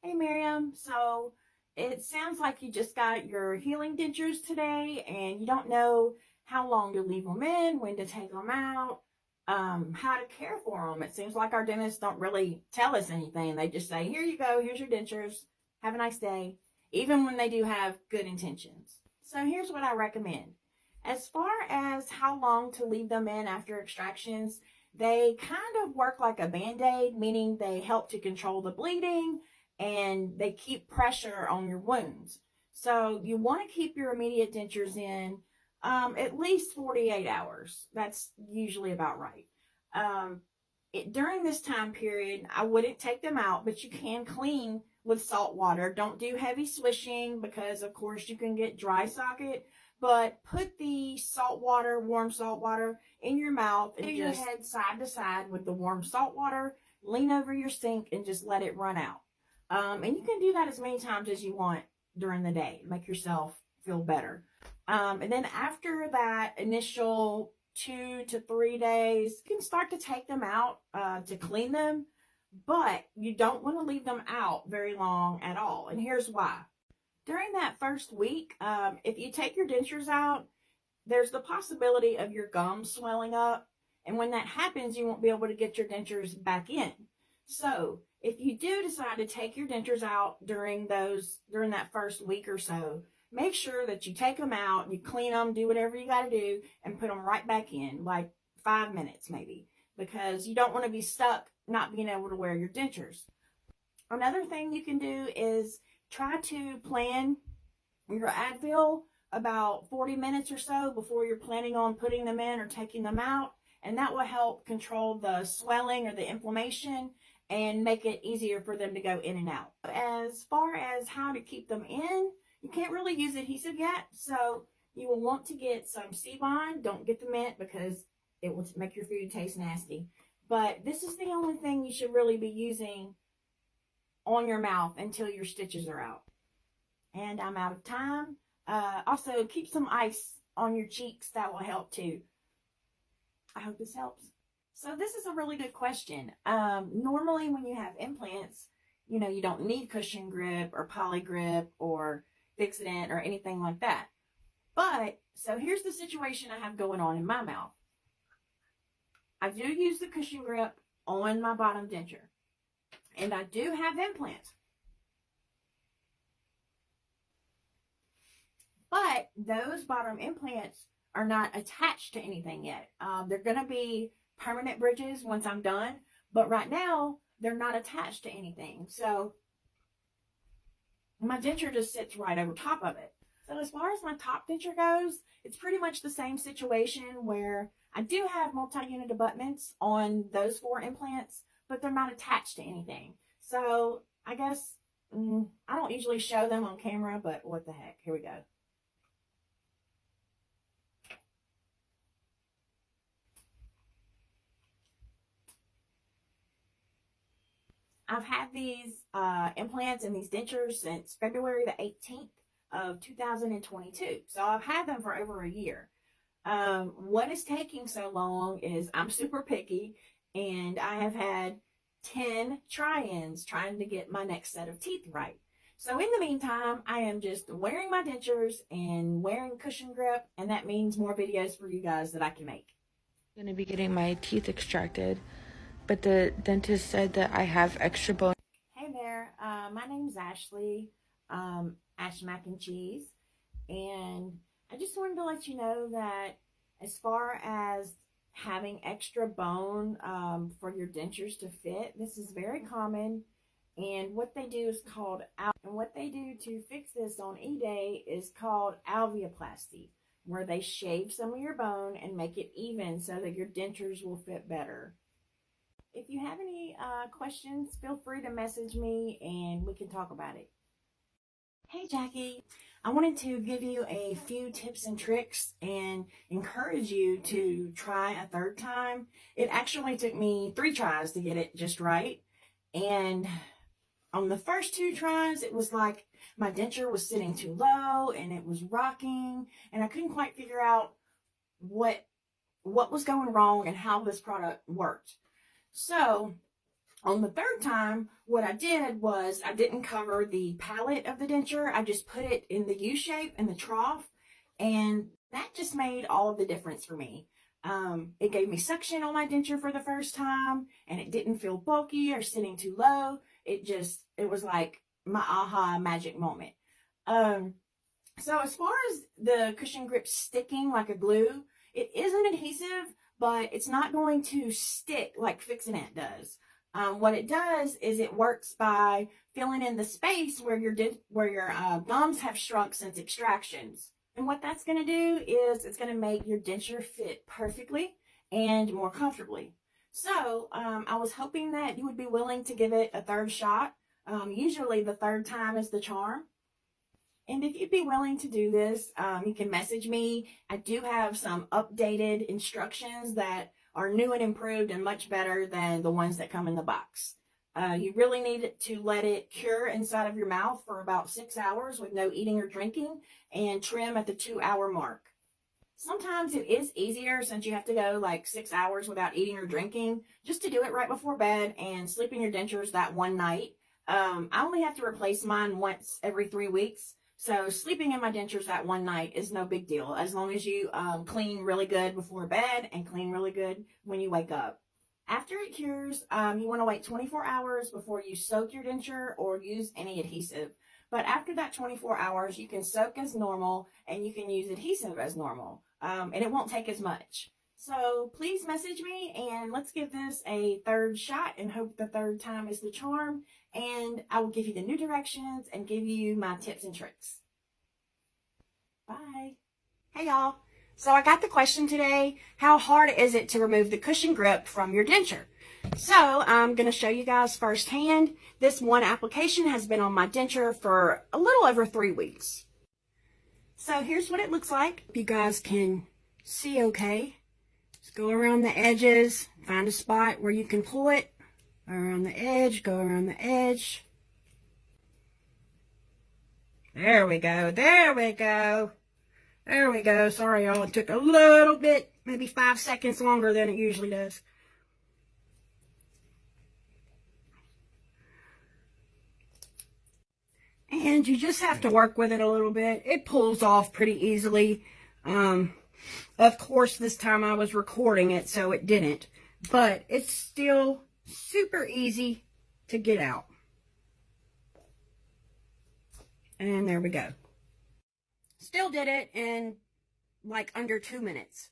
Hey Miriam, so it sounds like you just got your healing dentures today and you don't know how long to leave them in, when to take them out, how to care for them. It seems like our dentists don't really tell us anything. They just say, here you go, here's your dentures, have a nice day, even when they do have good intentions. So here's what I recommend. As far as how long to leave them in after extractions, they kind of work like a band-aid, meaning they help to control the bleeding and they keep pressure on your wounds. So you want to keep your immediate dentures in at least 48 hours. That's usually about right. During this time period, I wouldn't take them out, but you can clean with salt water. Don't do heavy swishing because, of course, you can get dry socket. But put the salt water, warm salt water, in your mouth and your head side to side with the warm salt water. Lean over your sink and just let it run out. And you can do that as many times as you want during the day. Make yourself feel better. And then after that initial 2 to 3 days, you can start to take them out to clean them. But you don't want to leave them out very long at all. And here's why. During that first week, if you take your dentures out, there's the possibility of your gums swelling up. And when that happens, you won't be able to get your dentures back in. So if you do decide to take your dentures out during that first week or so, make sure that you take them out, you clean them, do whatever you got to do, and put them right back in, like 5 minutes maybe, because you don't want to be stuck not being able to wear your dentures. Another thing you can do is try to plan your Advil about 40 minutes or so before you're planning on putting them in or taking them out. And that will help control the swelling or the inflammation and make it easier for them to go in and out. As far as how to keep them in, you can't really use adhesive yet. So you will want to get some Seabond. Don't get the mint because it will make your food taste nasty. But this is the only thing you should really be using on your mouth until your stitches are out. And I'm out of time. Also, keep some ice on your cheeks. That will help too. I hope this helps. So this is a really good question. Normally when you have implants, you don't need cushion grip or poly grip or Fixodent or anything like that. But, so here's the situation I have going on in my mouth. I do use the cushion grip on my bottom denture. And I do have implants. But those bottom implants are not attached to anything yet. They're going to be permanent bridges once I'm done. But right now, they're not attached to anything. So my denture just sits right over top of it. So as far as my top denture goes, it's pretty much the same situation where I do have multi-unit abutments on those 4 implants, but they're not attached to anything. So I guess I don't usually show them on camera, but what the heck, here we go. I've had these implants and these dentures since February the 18th of 2022. So I've had them for over a year. What is taking so long is I'm super picky and I have had 10 try-ins trying to get my next set of teeth right. So in the meantime, I am just wearing my dentures and wearing cushion grip, and that means more videos for you guys that I can make. I'm going to be getting my teeth extracted, but the dentist said that I have extra bone. Hey there, my name's Ashley, Ash Mac and Cheese, and I just wanted to let you know that as far as having extra bone for your dentures to fit, this is very common. And what they do is called, and what they do to fix this on eBay is called alveoplasty, where they shave some of your bone and make it even so that your dentures will fit better. If you have any questions, feel free to message me and we can talk about it. Hey Jackie, I wanted to give you a few tips and tricks and encourage you to try a third time. It actually took me 3 tries to get it just right. And on the first 2 tries, it was like my denture was sitting too low and it was rocking and I couldn't quite figure out what was going wrong and how this product worked. So On the third time, what I did was I didn't cover the palate of the denture. I just put it in the U shape in the trough, and that just made all of the difference for me. It gave me suction on my denture for the first time, and it didn't feel bulky or sitting too low. It was like my aha magic moment. Um, so as far as the cushion grip sticking like a glue, it is an adhesive, but it's not going to stick like Fix-It does. What it does is it works by filling in the space where your gums have shrunk since extractions. And what that's going to do is it's going to make your denture fit perfectly and more comfortably. So I was hoping that you would be willing to give it a third shot. Usually the third time is the charm. And if you'd be willing to do this, you can message me. I do have some updated instructions that are new and improved and much better than the ones that come in the box. You really need to let it cure inside of your mouth for about 6 hours with no eating or drinking, and trim at the 2-hour mark. Sometimes it is easier, since you have to go like 6 hours without eating or drinking, just to do it right before bed and sleep in your dentures that one night. I only have to replace mine once every 3 weeks. So sleeping in my dentures that one night is no big deal, as long as you clean really good before bed and clean really good when you wake up. After it cures, you want to wait 24 hours before you soak your denture or use any adhesive. But after that 24 hours, you can soak as normal and you can use adhesive as normal, and it won't take as much. So please message me and let's give this a third shot and hope the third time is the charm. And I will give you the new directions and give you my tips and tricks. Bye. Hey y'all. So I got the question today, how hard is it to remove the cushion grip from your denture? So I'm going to show you guys firsthand. This one application has been on my denture for a little over 3 weeks. So here's what it looks like. If you guys can see okay. Just go around the edges, find a spot where you can pull it. Go around the edge, go around the edge. There we go, there we go. There we go. Sorry y'all, it took a little bit, maybe 5 seconds longer than it usually does. And you just have to work with it a little bit. It pulls off pretty easily. Of course, this time I was recording it, so it didn't. But it's still super easy to get out. And there we go. Still did it in like under 2 minutes.